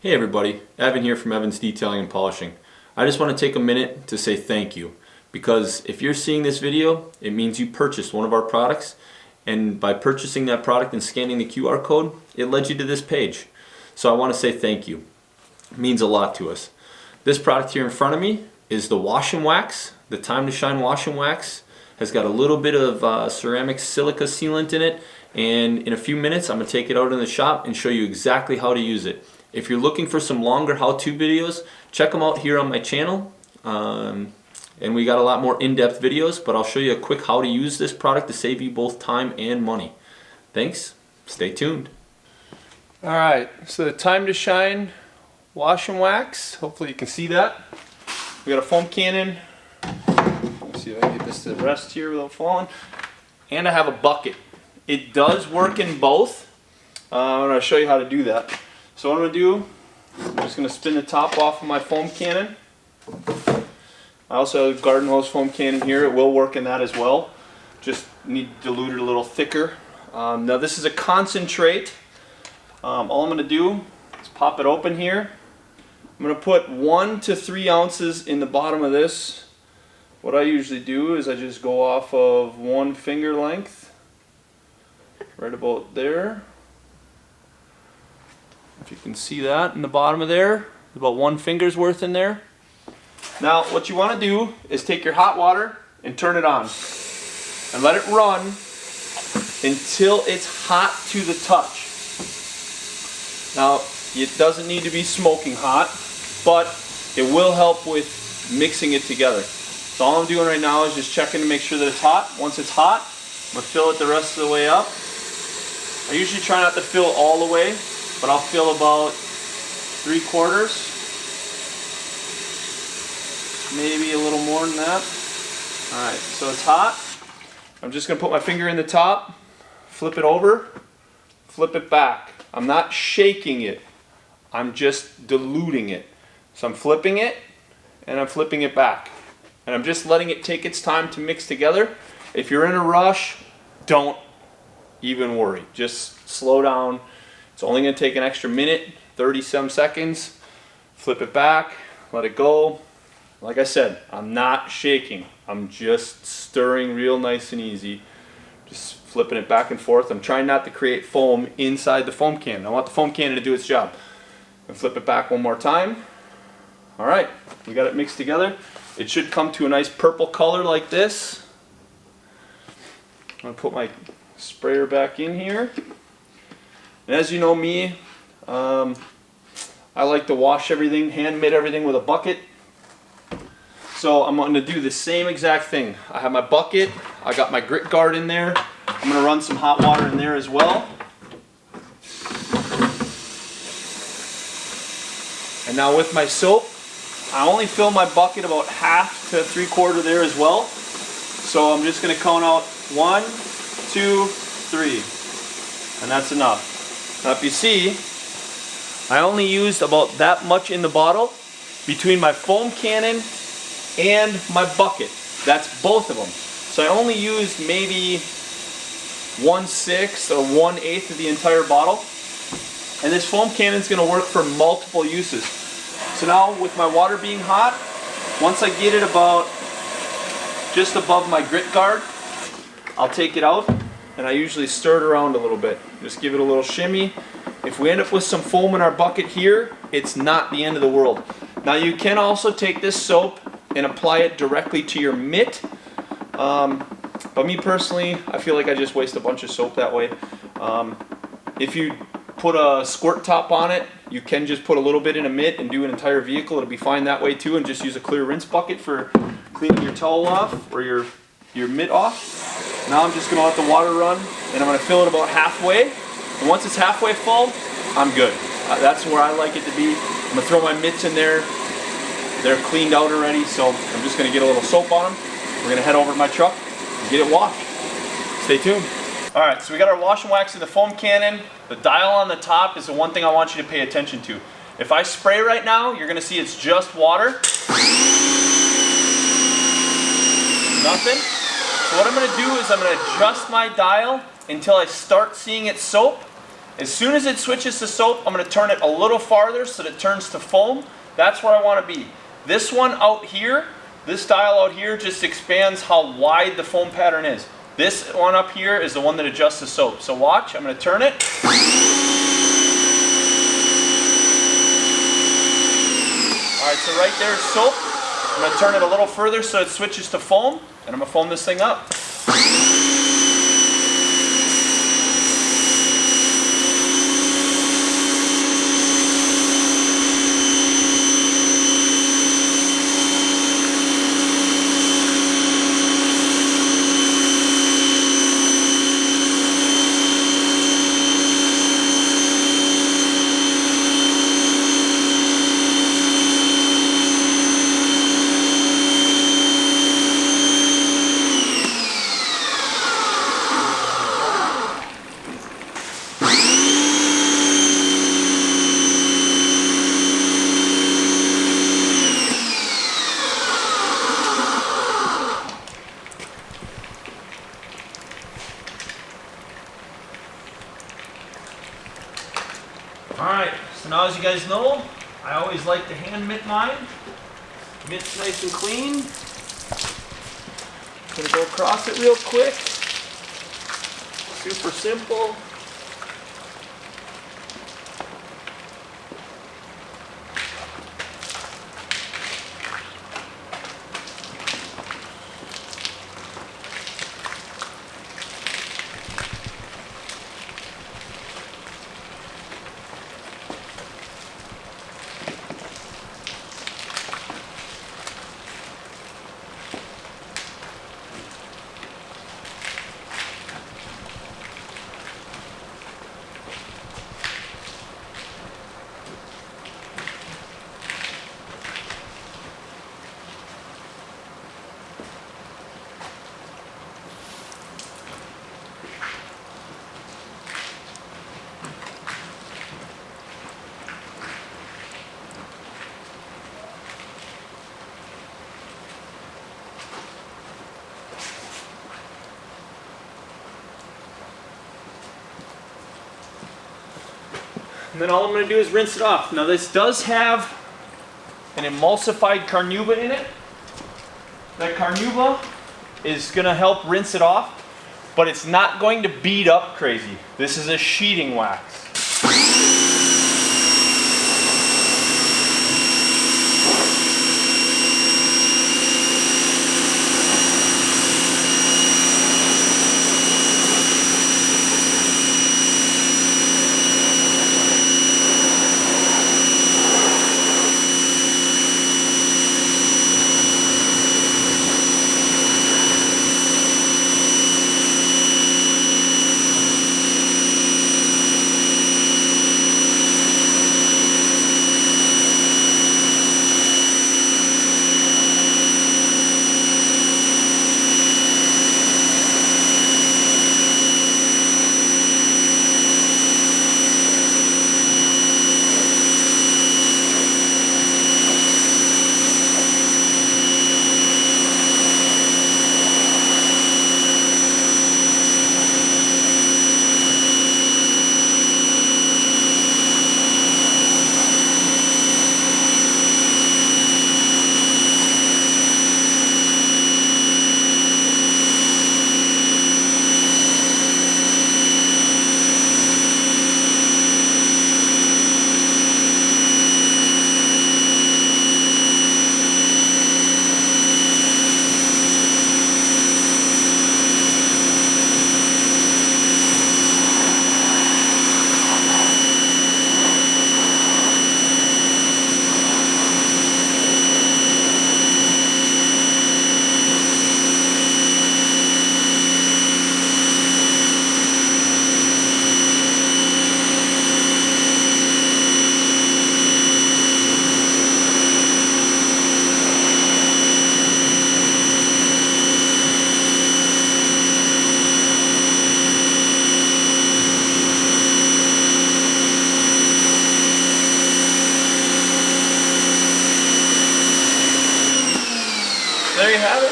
Hey everybody, Evan here from Evan's Detailing and Polishing. I just want to take a minute to say thank you, because if you're seeing this video, it means you purchased one of our products, and by purchasing that product and scanning the QR code, it led you to this page. So I want to say thank you. It means a lot to us. This product here in front of me is the Wash and Wax, the Time2Shine Wash and Wax. Has got a little bit of ceramic silica sealant in it, and in a few minutes I'm going to take it out in the shop and show you exactly how to use it. If you're looking for some longer how-to videos, check them out here on my channel. And we got a lot more in-depth videos, but I'll show you a quick how to use this product to save you both time and money. Thanks. Stay tuned. Alright, so the Time2Shine Wash and Wax. Hopefully you can see that. We got a foam cannon. Let's see if I can get this to rest here without falling. And I have a bucket. It does work in both. I'm going to show you how to do that. So what I'm going to do, I'm just going to spin the top off of my foam cannon. I also have a garden hose foam cannon here. It will work in that as well. Just need to dilute it a little thicker. Now this is a concentrate. All I'm going to do is pop it open here. I'm going to put 1 to 3 ounces in the bottom of this. What I usually do is I just go off of 1 finger length, right about there. If you can see that in the bottom of there, about 1 finger's worth in there. Now what you want to do is take your hot water and turn it on and let it run until it's hot to the touch. Now it doesn't need to be smoking hot, but it will help with mixing it together. So all I'm doing right now is just checking to make sure that it's hot. Once it's hot, I'm going to fill it the rest of the way up. I usually try not to fill all the way, but I'll fill about 3/4, maybe a little more than that. Alright, so it's hot. I'm just going to put my finger in the top, flip it over, flip it back. I'm not shaking it, I'm just diluting it. So I'm flipping it and I'm flipping it back. And I'm just letting it take its time to mix together. If you're in a rush, don't even worry. Just slow down. It's only going to take an extra minute, 30-some seconds. Flip it back, let it go. Like I said, I'm not shaking. I'm just stirring real nice and easy. Just flipping it back and forth. I'm trying not to create foam inside the foam cannon. I want the foam cannon to do its job. And flip it back one more time. Alright, we got it mixed together. It should come to a nice purple color like this. I'm going to put my sprayer back in here. And as you know me, I like to wash everything, hand mitt everything with a bucket. So I'm going to do the same exact thing. I have my bucket, I got my grit guard in there. I'm going to run some hot water in there as well. And now with my soap, I only fill my bucket about 1/2 to 3/4 there as well. So I'm just going to count out 1, 2, 3. And that's enough. Now if you see, I only used about that much in the bottle between my foam cannon and my bucket. That's both of them. So I only used maybe 1/6 or 1/8 of the entire bottle. And this foam cannon is going to work for multiple uses. So now with my water being hot, once I get it about just above my grit guard, I'll take it out. And I usually stir it around a little bit. Just give it a little shimmy. If we end up with some foam in our bucket here, it's not the end of the world. Now you can also take this soap and apply it directly to your mitt. But me personally, I feel like I just waste a bunch of soap that way. If you put a squirt top on it, you can just put a little bit in a mitt and do an entire vehicle. It'll be fine that way too, and just use a clear rinse bucket for cleaning your towel off or your mitt off. Now I'm just going to let the water run, and I'm going to fill it about halfway. And once it's halfway full, I'm good. That's where I like it to be. I'm going to throw my mitts in there. They're cleaned out already, so I'm just going to get a little soap on them. We're going to head over to my truck and get it washed. Stay tuned. Alright, so we got our wash and wax in the foam cannon. The dial on the top is the one thing I want you to pay attention to. If I spray right now, you're going to see it's just water. Nothing. So what I'm going to do is I'm going to adjust my dial until I start seeing it soap, As soon as it switches to soap, I'm going to turn it a little farther so that it turns to foam. That's where I want to be. This one out here, this dial out here just expands how wide the foam pattern is. This one up here is the one that adjusts the soap. So watch, I'm going to turn it. Alright, so right there is soap. I'm going to turn it a little further so it switches to foam, and I'm going to foam this thing up. Alright, so now as you guys know, I always like to hand mitt mine. Mitt's nice and clean. Gonna go across it real quick. Super simple. And then all I'm going to do is rinse it off. Now this does have an emulsified carnauba in it. That carnauba is going to help rinse it off, but it's not going to bead up crazy. This is a sheeting wax. There you have it.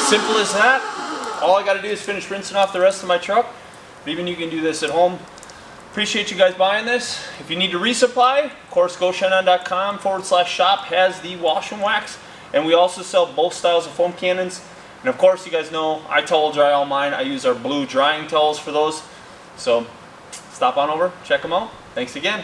Simple as that. All I got to do is finish rinsing off the rest of my truck. But even you can do this at home. Appreciate you guys buying this. If you need to resupply, of course, GoShineOn.com/shop has the wash and wax. And we also sell both styles of foam cannons. And of course, you guys know I towel dry all mine. I use our blue drying towels for those. So stop on over, check them out. Thanks again.